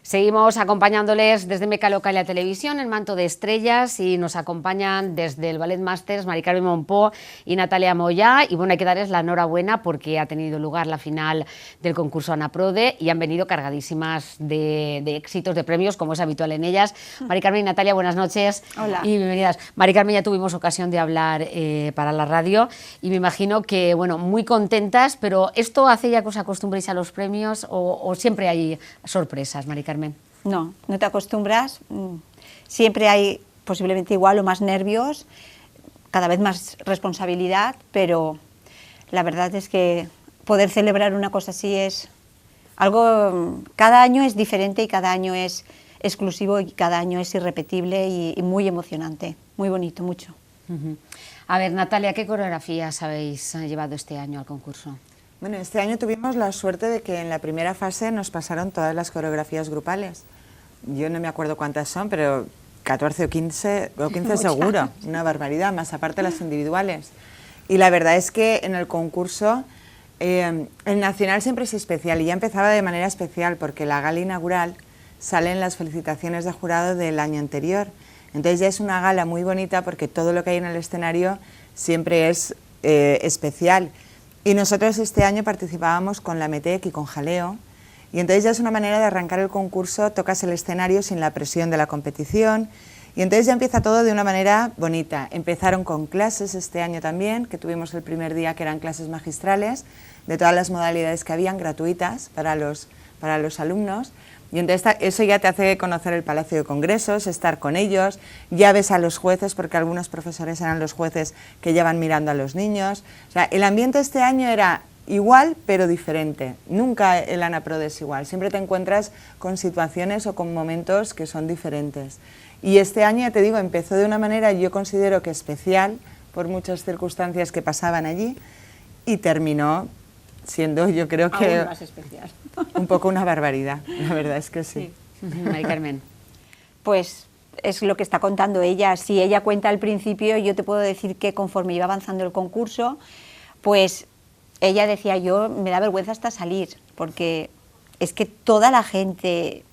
Seguimos acompañándoles desde Meca Local y la televisión, el manto de estrellas, y nos acompañan desde el Ballet Masters Mari Carmen Monpó y Natalia Moyá. Y bueno, hay que darles la enhorabuena porque ha tenido lugar la final del concurso Anaprode y han venido cargadísimas de éxitos, de premios, como es habitual en ellas. Mari Carmen y Natalia, buenas noches. Hola. Y bienvenidas. Mari Carmen, ya tuvimos ocasión de hablar para la radio y me imagino que, bueno, muy contentas, pero ¿esto hace ya que os acostumbréis a los premios o siempre hay sorpresas, Mari Carmen? No, no te acostumbras. Siempre hay posiblemente igual o más nervios, cada vez más responsabilidad, pero la verdad es que poder celebrar una cosa así es algo, cada año es diferente y cada año es exclusivo y cada año es irrepetible y muy emocionante, muy bonito, mucho. A ver, Natalia, ¿qué coreografías habéis llevado este año al concurso? Bueno, este año tuvimos la suerte de que en la primera fase nos pasaron todas las coreografías grupales. Yo no me acuerdo cuántas son, pero 14 o 15 seguro, una barbaridad, más aparte las individuales. Y la verdad es que en el concurso, el nacional siempre es especial y ya empezaba de manera especial porque la gala inaugural salen las felicitaciones de jurado del año anterior. Entonces ya es una gala muy bonita porque todo lo que hay en el escenario siempre es especial. Y nosotros este año participábamos con la METEC y con Jaleo, y entonces ya es una manera de arrancar el concurso, tocas el escenario sin la presión de la competición, y entonces ya empieza todo de una manera bonita. Empezaron con clases este año también, que tuvimos el primer día que eran clases magistrales, de todas las modalidades que habían, gratuitas para los alumnos. Y entonces eso ya te hace conocer el Palacio de Congresos, estar con ellos, ya ves a los jueces, porque algunos profesores eran los jueces que ya van mirando a los niños. O sea, el ambiente este año era igual, pero diferente. Nunca el Anaprode es igual, siempre te encuentras con situaciones o con momentos que son diferentes. Y este año, ya te digo, empezó de una manera, yo considero que especial, por muchas circunstancias que pasaban allí, y terminó siendo, yo creo que aún más especial. Un poco una barbaridad, la verdad es que sí. Mari Carmen. Pues es lo que está contando ella. Si ella cuenta al principio, yo te puedo decir que conforme iba avanzando el concurso, pues ella decía, yo me da vergüenza hasta salir, porque es que toda la gente,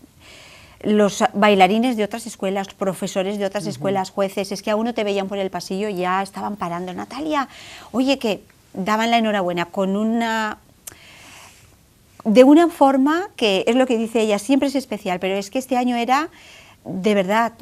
los bailarines de otras escuelas, profesores de otras escuelas, jueces, es que a uno te veían por el pasillo y ya estaban parando. Natalia, oye, que daban la enhorabuena de una forma que es lo que dice ella, siempre es especial, pero es que este año era, de verdad,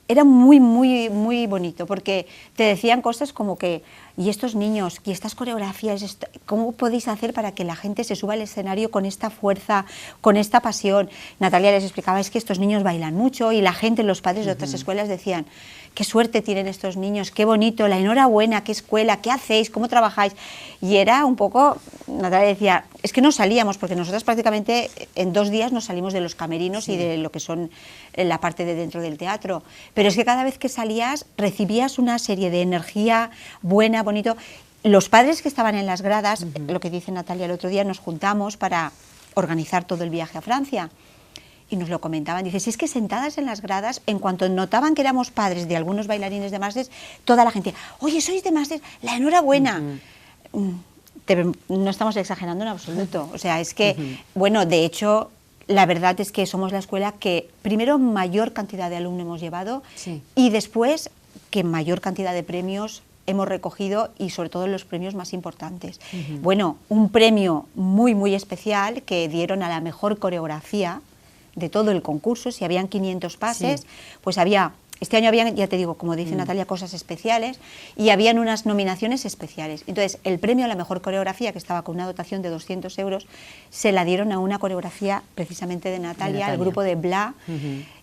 era muy, muy, muy bonito, porque te decían cosas como que, y estos niños, y estas coreografías, ¿cómo podéis hacer para que la gente se suba al escenario con esta fuerza, con esta pasión? Natalia les explicaba, es que estos niños bailan mucho, y la gente, los padres de otras escuelas decían, qué suerte tienen estos niños, qué bonito, la enhorabuena, qué escuela, qué hacéis, cómo trabajáis. Y era un poco, Natalia decía, es que no salíamos, porque nosotras prácticamente en 2 días nos salimos de los camerinos y de lo que son la parte de dentro del teatro. Pero es que cada vez que salías recibías una serie de energía buena, bonito. Los padres que estaban en las gradas, lo que dice Natalia el otro día, nos juntamos para organizar todo el viaje a Francia. Y nos lo comentaban, dice, si es que sentadas en las gradas, en cuanto notaban que éramos padres de algunos bailarines de Masters, toda la gente, oye, sois de Masters, la enhorabuena. No estamos exagerando en absoluto, o sea, es que, bueno, de hecho, la verdad es que somos la escuela que primero mayor cantidad de alumnos hemos llevado y después que mayor cantidad de premios hemos recogido y sobre todo los premios más importantes. Bueno, un premio muy, muy especial que dieron a la mejor coreografía de todo el concurso. Si habían 500 pases, pues había, este año habían, ya te digo, como dice Natalia, cosas especiales, y habían unas nominaciones especiales. Entonces, el premio a la mejor coreografía, que estaba con una dotación de 200 euros, se la dieron a una coreografía precisamente de Natalia, el grupo de Bla.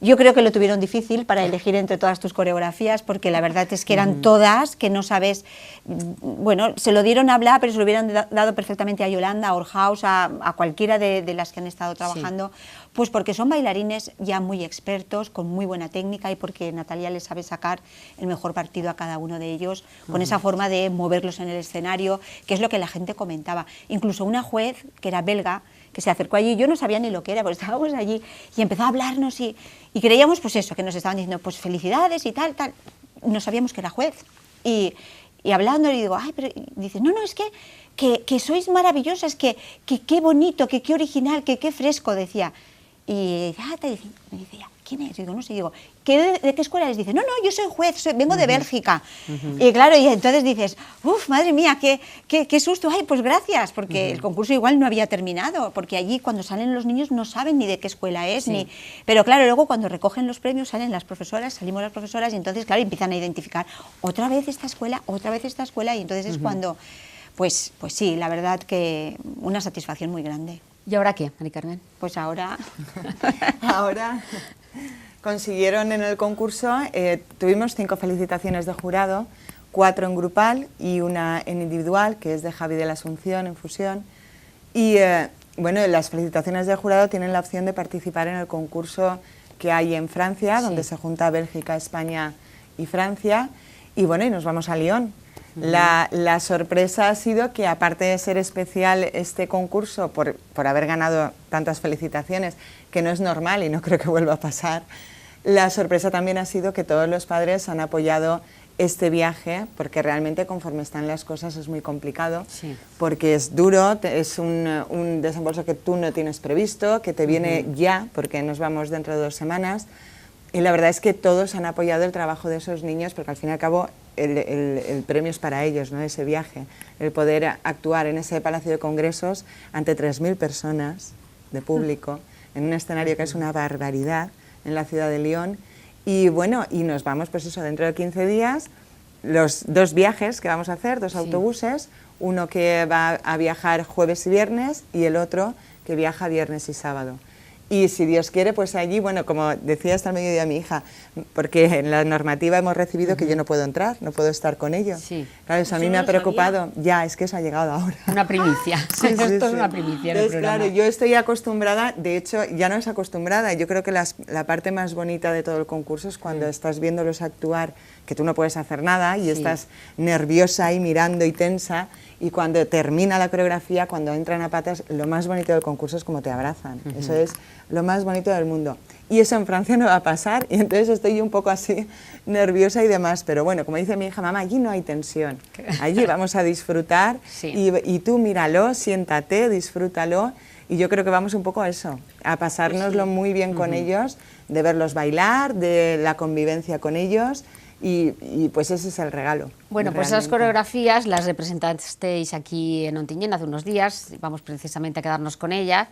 Yo creo que lo tuvieron difícil para elegir entre todas tus coreografías, porque la verdad es que eran todas, que no sabes, bueno, se lo dieron a Bla, pero se lo hubieran dado perfectamente a Yolanda, a Orhaus, a cualquiera de las que han estado trabajando, pues porque son bailarines ya muy expertos, con muy buena técnica y porque Natalia les sabe sacar el mejor partido a cada uno de ellos, con esa forma de moverlos en el escenario, que es lo que la gente comentaba. Incluso una juez, que era belga, que se acercó allí, yo no sabía ni lo que era, porque estábamos allí, y empezó a hablarnos y creíamos pues eso, que nos estaban diciendo pues felicidades y tal, no sabíamos que era juez. Y hablando le digo, ay, pero dice, no, es que sois maravillosas, que qué bonito, que qué original, que qué fresco, decía. Y me dice ya, ¿quién es? Digo, no sé, digo, ¿de qué escuela eres? Dice, no, yo soy juez, vengo de Bélgica. Y claro, y entonces dices, uff, madre mía, qué susto, ay, pues gracias, porque el concurso igual no había terminado, porque allí cuando salen los niños no saben ni de qué escuela es, pero claro, luego cuando recogen los premios salen las profesoras, salimos las profesoras, y entonces, claro, empiezan a identificar otra vez esta escuela, y entonces es cuando, pues sí, la verdad que una satisfacción muy grande. ¿Y ahora qué, Mari Carmen? Pues ahora... Ahora consiguieron en el concurso, tuvimos 5 felicitaciones de jurado, 4 en grupal y una en individual, que es de Javi de la Asunción, en fusión. Y bueno, las felicitaciones de jurado tienen la opción de participar en el concurso que hay en Francia, donde se junta Bélgica, España y Francia. Y bueno, y nos vamos a Lyon. La sorpresa ha sido que, aparte de ser especial este concurso por haber ganado tantas felicitaciones, que no es normal y no creo que vuelva a pasar, la sorpresa también ha sido que todos los padres han apoyado este viaje, porque realmente conforme están las cosas es muy complicado, porque es duro, es un desembolso que tú no tienes previsto, que te viene ya, porque nos vamos dentro de 2 semanas, y la verdad es que todos han apoyado el trabajo de esos niños, porque al fin y al cabo el premio es para ellos, ¿no? Ese viaje, el poder actuar en ese Palacio de Congresos ante 3.000 personas de público, en un escenario que es una barbaridad, en la ciudad de Lyon. Y bueno, y nos vamos, pues eso, dentro de 15 días, los 2 viajes que vamos a hacer, 2 autobuses, uno que va a viajar jueves y viernes y el otro que viaja viernes y sábado. Y si Dios quiere, pues allí, bueno, como decía hasta el mediodía mi hija, porque en la normativa hemos recibido que yo no puedo entrar, no puedo estar con ellos. Claro, eso a mí me ha preocupado. Ya, es que eso ha llegado ahora. Una primicia. Esto es una primicia en el programa. Claro, yo estoy acostumbrada, de hecho, ya no es acostumbrada. Yo creo que la parte más bonita de todo el concurso es cuando estás viéndolos actuar, que tú no puedes hacer nada y estás nerviosa y mirando y tensa. Y cuando termina la coreografía, cuando entran a patas, lo más bonito del concurso es como te abrazan. Eso es lo más bonito del mundo. Y eso en Francia no va a pasar, y entonces estoy un poco así nerviosa y demás. Pero bueno, como dice mi hija, mamá, allí no hay tensión. Allí vamos a disfrutar y tú míralo, siéntate, disfrútalo. Y yo creo que vamos un poco a eso, a pasárnoslo muy bien con ellos, de verlos bailar, de la convivencia con ellos. Y pues ese es el regalo. Bueno, pues esas coreografías las representasteis aquí en Ontinyent hace unos días, vamos precisamente a quedarnos con ellas,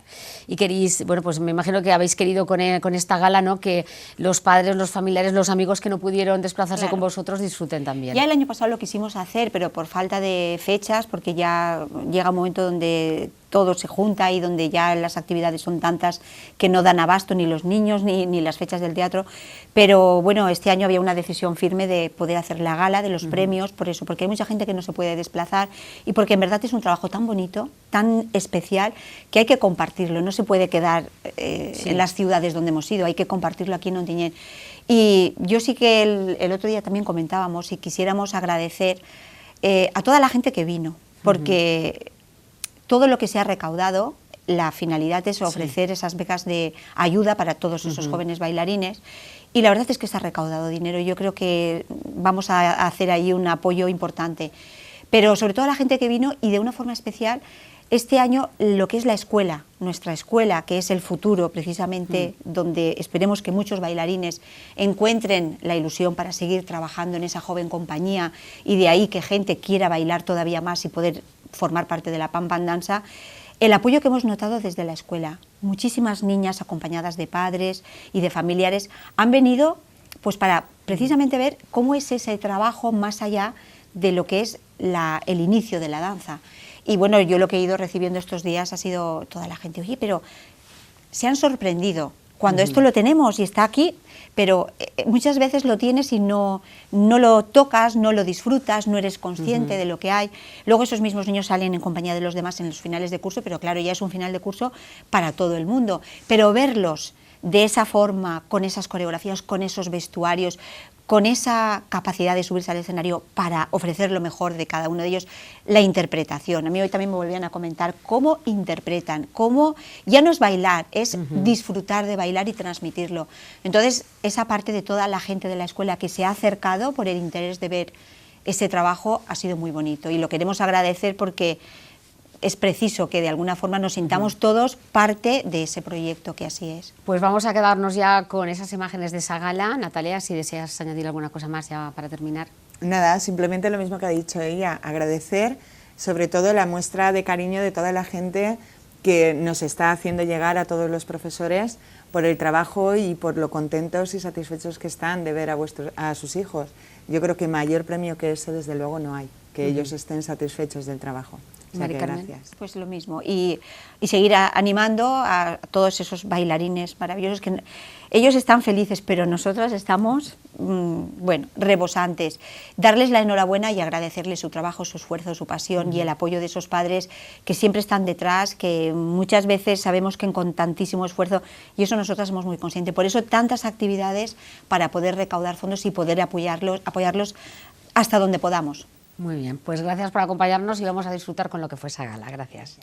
y queréis, bueno, pues me imagino que habéis querido con esta gala, ¿no?, que los padres, los familiares, los amigos que no pudieron desplazarse con vosotros disfruten también. Ya el año pasado lo quisimos hacer, pero por falta de fechas, porque ya llega un momento donde todo se junta y donde ya las actividades son tantas que no dan abasto ni los niños ni las fechas del teatro, pero bueno, este año había una decisión firme de poder hacer la gala de los premios, por eso, porque hay mucha gente que no se puede desplazar y porque en verdad es un trabajo tan bonito, tan especial, que hay que compartirlo, no se puede quedar en las ciudades donde hemos ido, hay que compartirlo aquí en Ontinyent. Y yo sí que el otro día también comentábamos y quisiéramos agradecer a toda la gente que vino, porque todo lo que se ha recaudado, la finalidad es ofrecer esas becas de ayuda para todos esos jóvenes bailarines, y la verdad es que se ha recaudado dinero y yo creo que vamos a hacer ahí un apoyo importante. Pero sobre todo a la gente que vino, y de una forma especial, este año lo que es la escuela, nuestra escuela, que es el futuro precisamente, donde esperemos que muchos bailarines encuentren la ilusión para seguir trabajando en esa joven compañía, y de ahí que gente quiera bailar todavía más y poder formar parte de la Pam Pam Danza. El apoyo que hemos notado desde la escuela, muchísimas niñas acompañadas de padres y de familiares han venido pues para precisamente ver cómo es ese trabajo más allá de lo que es el inicio de la danza. Y bueno, yo lo que he ido recibiendo estos días ha sido toda la gente, oye, pero se han sorprendido cuando esto lo tenemos y está aquí, pero muchas veces lo tienes y no lo tocas, no lo disfrutas, no eres consciente de lo que hay. Luego esos mismos niños salen en compañía de los demás en los finales de curso, pero claro, ya es un final de curso para todo el mundo. Pero verlos de esa forma, con esas coreografías, con esos vestuarios, con esa capacidad de subirse al escenario para ofrecer lo mejor de cada uno de ellos, la interpretación. A mí hoy también me volvían a comentar cómo interpretan, cómo ya no es bailar, es disfrutar de bailar y transmitirlo. Entonces, esa parte de toda la gente de la escuela que se ha acercado por el interés de ver ese trabajo ha sido muy bonito y lo queremos agradecer porque es preciso que de alguna forma nos sintamos todos parte de ese proyecto, que así es. Pues vamos a quedarnos ya con esas imágenes de esa gala. Natalia, si deseas añadir alguna cosa más ya para terminar. Nada, simplemente lo mismo que ha dicho ella, agradecer sobre todo la muestra de cariño de toda la gente que nos está haciendo llegar a todos los profesores por el trabajo y por lo contentos y satisfechos que están de ver a sus hijos. Yo creo que mayor premio que ese desde luego no hay, que ellos estén satisfechos del trabajo. O sea que gracias. Pues lo mismo, y seguir animando a todos esos bailarines maravillosos, que ellos están felices, pero nosotros estamos, bueno, rebosantes. Darles la enhorabuena y agradecerles su trabajo, su esfuerzo, su pasión y el apoyo de esos padres que siempre están detrás, que muchas veces sabemos que con tantísimo esfuerzo, y eso nosotras somos muy conscientes. Por eso tantas actividades para poder recaudar fondos y poder apoyarlos hasta donde podamos. Muy bien, pues gracias por acompañarnos y vamos a disfrutar con lo que fue esa gala. Gracias.